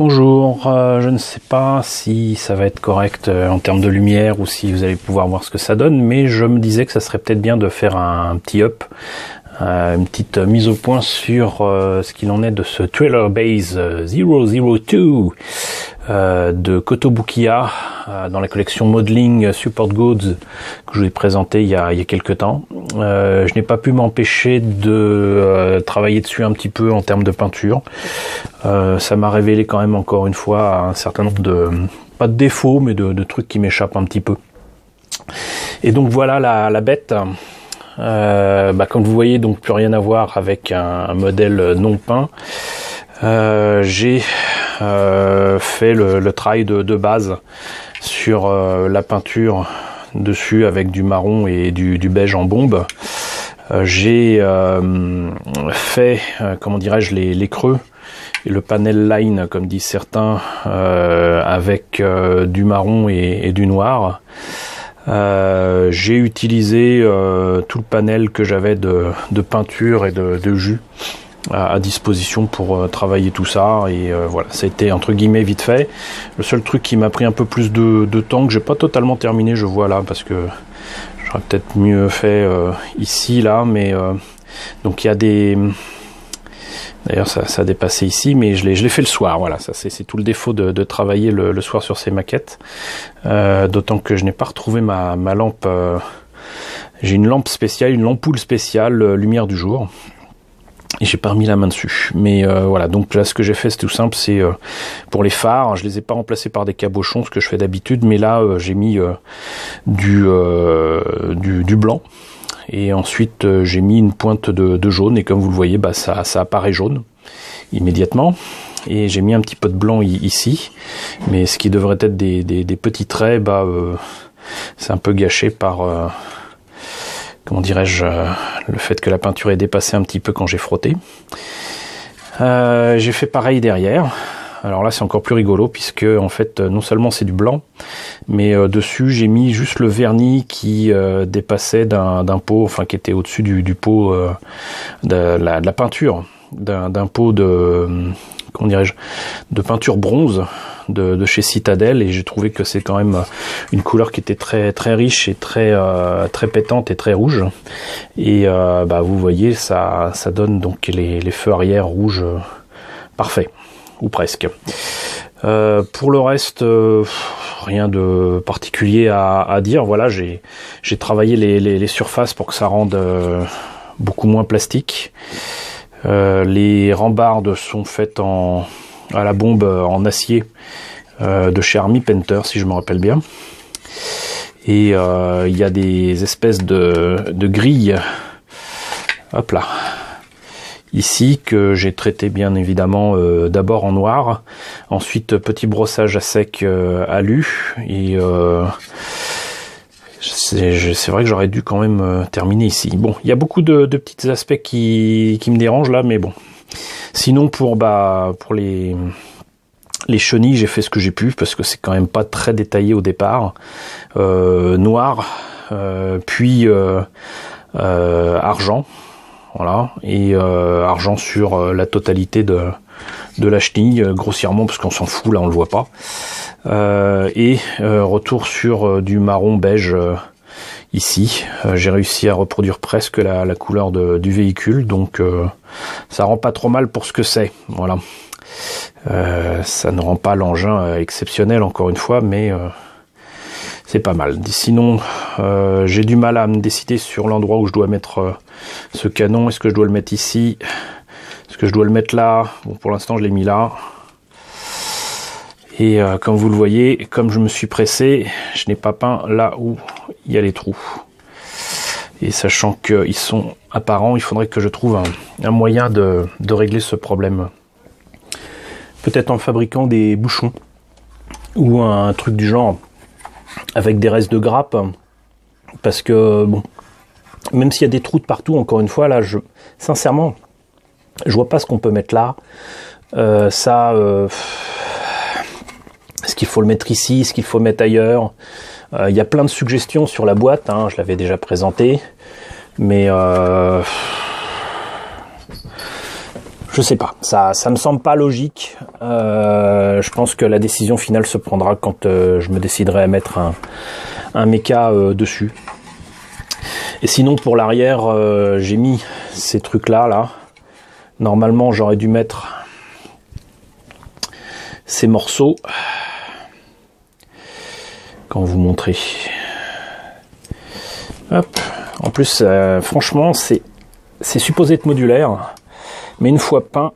Bonjour, je ne sais pas si ça va être correct en termes de lumière ou si vous allez pouvoir voir ce que ça donne, mais je me disais que ça serait peut-être bien de faire un petit up, une petite mise au point sur ce qu'il en est de ce Trailer Base 002 de Kotobukiya dans la collection Modeling Support Goods que je vous ai présenté il y a quelques temps. Je n'ai pas pu m'empêcher de travailler dessus un petit peu en termes de peinture. Ça m'a révélé quand même encore une fois un certain nombre de, pas de défauts, mais de trucs qui m'échappent un petit peu. Et donc voilà la bête. Comme vous voyez, donc plus rien à voir avec un modèle non peint. J'ai fait le travail de base sur la peinture dessus avec du marron et du beige en bombe. J'ai fait, comment dirais-je, les creux et le panel line, comme disent certains, avec du marron et du noir. J'ai utilisé tout le panel que j'avais de peinture et de jus à disposition pour travailler tout ça, et voilà, ça a été entre guillemets vite fait. Le seul truc qui m'a pris un peu plus de temps, que j'ai pas totalement terminé, je vois là, parce que j'aurais peut-être mieux fait ici, là, mais donc il y a des... D'ailleurs ça a dépassé ici, mais je l'ai fait le soir, voilà, ça c'est tout le défaut de travailler le soir sur ces maquettes, d'autant que je n'ai pas retrouvé ma lampe, j'ai une lampe spéciale, une lampoule spéciale lumière du jour, et j'ai pas remis la main dessus, mais voilà, donc là ce que j'ai fait c'est tout simple, c'est pour les phares, je les ai pas remplacés par des cabochons, ce que je fais d'habitude, mais là j'ai mis du blanc. Et ensuite j'ai mis une pointe de jaune, et comme vous le voyez, ça apparaît jaune immédiatement. Et j'ai mis un petit peu de blanc ici, mais ce qui devrait être des petits traits, c'est un peu gâché par comment dirais-je, le fait que la peinture est dépassée un petit peu quand j'ai frotté. J'ai fait pareil derrière. Alors là c'est encore plus rigolo, puisque en fait non seulement c'est du blanc, mais dessus j'ai mis juste le vernis qui dépassait d'un pot, enfin qui était au-dessus du pot de la peinture, d'un pot de, comment dirais-je, de peinture bronze de chez Citadel, et j'ai trouvé que c'est quand même une couleur qui était très très riche et très pétante et très rouge, et vous voyez ça donne donc les feux arrière rouges parfaits, ou presque. Pour le reste, rien de particulier à dire. Voilà, j'ai travaillé les surfaces pour que ça rende beaucoup moins plastique. Les rambardes sont faites à la bombe en acier de chez Army Painter, si je me rappelle bien. Et il y a des espèces de grilles, hop là, ici, que j'ai traité bien évidemment d'abord en noir, ensuite petit brossage à sec alu, et c'est vrai que j'aurais dû quand même terminer ici. Bon, il y a beaucoup de petits aspects qui me dérangent là, mais bon. Sinon pour les chenilles, j'ai fait ce que j'ai pu, parce que c'est quand même pas très détaillé au départ. Noir, puis argent. Voilà, et argent sur la totalité de la chenille, grossièrement, parce qu'on s'en fout, là on le voit pas. Et retour sur du marron beige ici. J'ai réussi à reproduire presque la couleur du véhicule, donc ça rend pas trop mal pour ce que c'est. Voilà. Ça ne rend pas l'engin exceptionnel, encore une fois, mais c'est pas mal. Sinon, j'ai du mal à me décider sur l'endroit où je dois mettre ce canon. Est-ce que je dois le mettre ici? Est-ce que je dois le mettre là? Bon, pour l'instant, je l'ai mis là. Et comme vous le voyez, comme je me suis pressé, je n'ai pas peint là où il y a les trous. Et sachant qu'ils sont apparents, il faudrait que je trouve un moyen de régler ce problème. Peut-être en fabriquant des bouchons ou un truc du genre, avec des restes de grappe, parce que bon, même s'il y a des trous de partout, encore une fois, là, sincèrement, je vois pas ce qu'on peut mettre là. Est-ce qu'il faut le mettre ici, est-ce qu'il faut le mettre ailleurs? Il y a plein de suggestions sur la boîte, hein, je l'avais déjà présenté, mais Je sais pas, ça me semble pas logique. Je pense que la décision finale se prendra quand je me déciderai à mettre un méca dessus. Et sinon pour l'arrière, j'ai mis ces trucs là. Normalement j'aurais dû mettre ces morceaux. Quand vous montrer. Hop. En plus, franchement, c'est supposé être modulaire, mais une fois peint,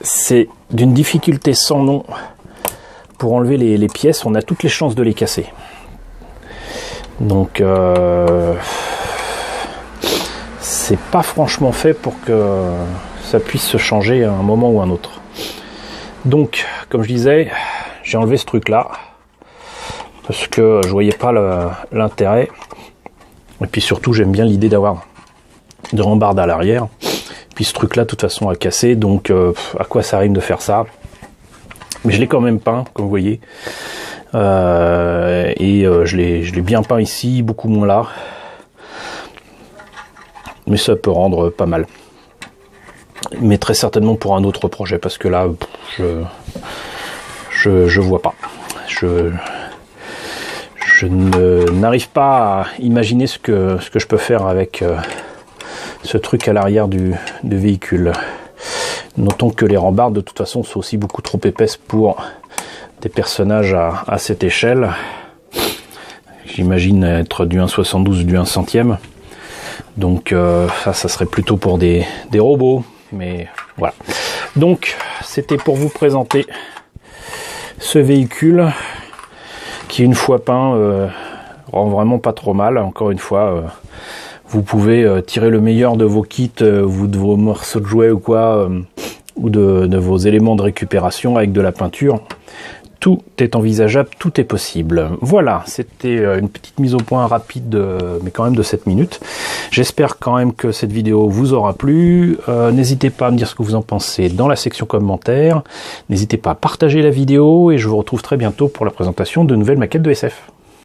c'est d'une difficulté sans nom pour enlever les pièces. On a toutes les chances de les casser. Donc, c'est pas franchement fait pour que ça puisse se changer à un moment ou à un autre. Donc, comme je disais, j'ai enlevé ce truc-là parce que je voyais pas l'intérêt. Et puis surtout, j'aime bien l'idée d'avoir de rambarde à l'arrière. Puis ce truc-là, de toute façon, à casser. Donc, à quoi ça rime de faire ça? Mais je l'ai quand même peint, comme vous voyez. Je l'ai bien peint ici, beaucoup moins là. Mais ça peut rendre pas mal. Mais très certainement pour un autre projet, parce que là, je vois pas. Je n'arrive pas à imaginer ce que je peux faire avec ce truc à l'arrière du véhicule. Notons que les rambardes de toute façon sont aussi beaucoup trop épaisses pour des personnages à cette échelle. J'imagine être du 1,72 ou du 1 centième. Donc ça serait plutôt pour des robots. Mais voilà. Donc c'était pour vous présenter ce véhicule qui, une fois peint, rend vraiment pas trop mal. Encore une fois, vous pouvez tirer le meilleur de vos kits, ou de vos morceaux de jouets ou quoi, ou de vos éléments de récupération avec de la peinture. Tout est envisageable, tout est possible. Voilà, c'était une petite mise au point rapide, mais quand même de 7 minutes. J'espère quand même que cette vidéo vous aura plu. N'hésitez pas à me dire ce que vous en pensez dans la section commentaires. N'hésitez pas à partager la vidéo et je vous retrouve très bientôt pour la présentation de nouvelles maquettes de SF.